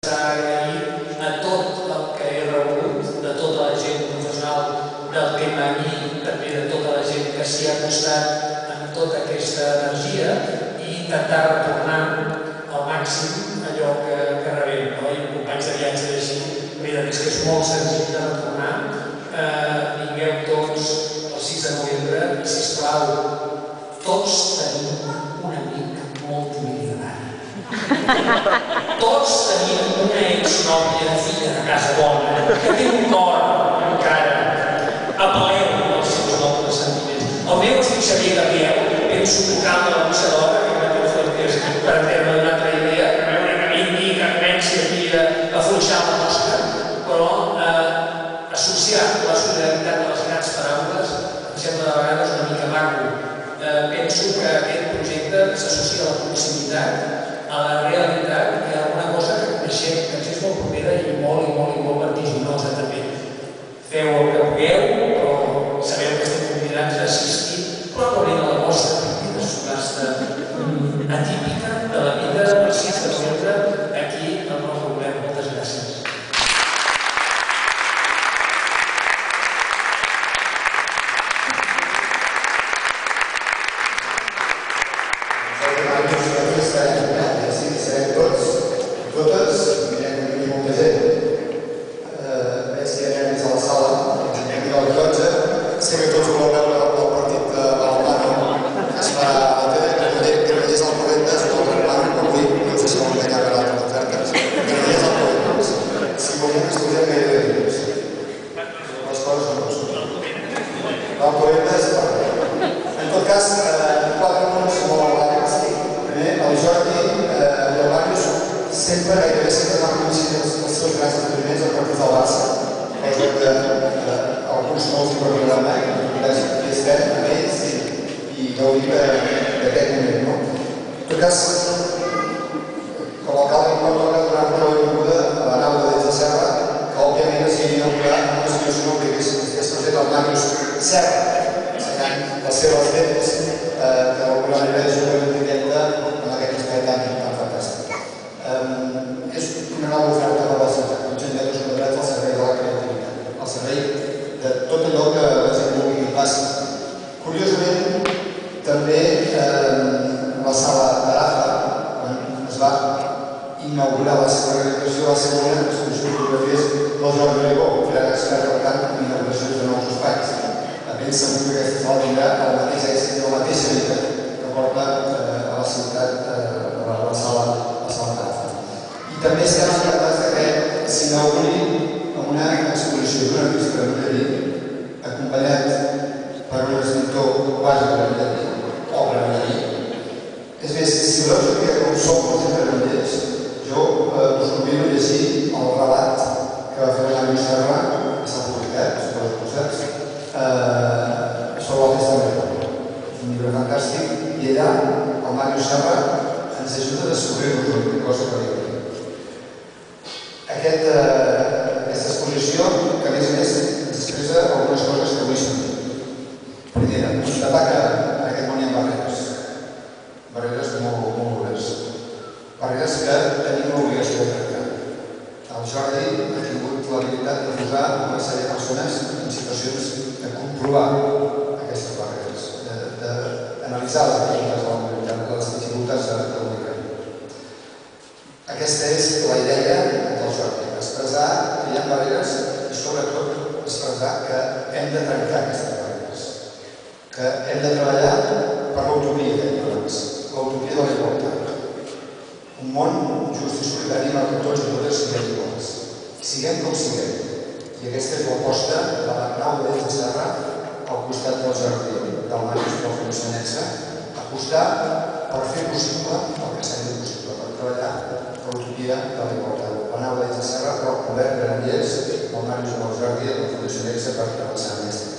Agrair a tot el que he rebut, de tota la gent professional del tema a mi, també de tota la gent que s'hi ha acostat amb tota aquesta energia i intentar retornar al màxim allò que rebem. I companys de viatge així, la veritat és que és molt senzill de retornar. Vingueu tots el 6 de novembre i, sisplau, tots tenim un amic multimilionari. Tots tenim una exnòvia, filla de casa bona, que té un cor encara. Apel·leu als seus nobles sentiments. El meu es diu Xavier Gabriel, penso tocar amb la bossa d'hora, que Mateu Fuentes, per entendre una altra idea, a veure que vingui, que comenci aquí a afluixar la nostra, però associar la solidaritat de les grans paraules em sembla de vegades una mica maco. Penso que aquest projecte s'associa a la proximitat, a la realitat i a alguna cosa que coneixem, que ens és molt propera i molt vertiginosa també. Feu el que pugueu, però sabeu que estem convidats a assistir probablement a la vostra primera subhasta atípica de la vida del 6 de novembre aquí al nostre govern. Moltes gràcies. Totes, mirem molta gent. Veig que hi ha nens a la sala, aquí al rellotge. Sé que tots voleu veure el partit de Balmano, que es fa a la tele, que veiés el Correndes, o el Balmano, avui, no sé si vol tenir per altres ofertes, que veiés el Correndes. Si volem estudiar gairebé dins. Les coses no són. El Correndes, en tot cas, 4 punts molt ràpids. Primer, el Jordi i el Màrius gairebé sempre van coincidir els seus grans experiments al partit del Barça, cosa que alguns no els hi perdonaran mai, i estem amb ells i gaudim d'aquest moment. En tot cas, com a alcalde em pot donar una benvinguda a la nau de Dents de Serra, que òbviament es havia d'inaugurar en una situació que és present el Màrius Serra, ensenyant les seves dents, que d'alguna manera és una benvinguda en aquest espai tan fantàstic. És una nova oferta de la ciutat, uns 100 metres quadrats al servei de la creativitat, al servei de tot allò que desenvolupi i passi. Curiosament, també la sala d'Arafa, quan es va inaugurar la seva realització, va ser una exposició de fotografies del Jordi Ribó, que era expert per tant en inauguracions de nous espais. Ben segur que aquesta sala tindrà el mateix èxit i la mateixa vida que porta a la ciutat, a la sala d'Arafa. I també estem encantats que s'inauguri amb una exposició d'un artista granadí, acompanyat per un escriptor quasi granadí, o granadí. És més, si voleu saber com som els granaders, jo us convido a llegir el relat que va fer l'Àngel Serra, que s'ha publicat, sobre els concerts, sobre la festa major. És un llibre fantàstic i allà el Màrius Serra ens ajuda a descobrir-nos una cosa que diu. Aquesta exposició, que a més ens expressa algunes coses que avui sentim. Primera, constatar que en aquest món hi ha barreres molt dures, barreres que tenim l'obligació de tractar. El Jordi ha tingut l'habilitat de posar una sèrie de persones en situacions de comprovar aquestes barreres, d'analitzar les dificultats de la mobilitat, les dificultats de la mobilitat. Aquesta és la idea del Jordi, expressar que hi ha barreres i sobretot expressar que hem de trencar aquestes barreres, que hem de treballar per l'utopia que hi ha abans, l'utopia de la igualtat. Un món just i solidari en el que tots i totes siguem iguals. Siguem com siguem. I aquesta és l'aposta de la nau de Dents de Serra al costat del Jordi, del Màrius, del Fonsenense, apostar per fer possible el que s'ha dit possible, per treballar per l'utopia de la igualtat. La nau de Dents de Serra, però el govern Granollers, el Màrius i el Jordi, el Fonsenense, per avançar en aquesta.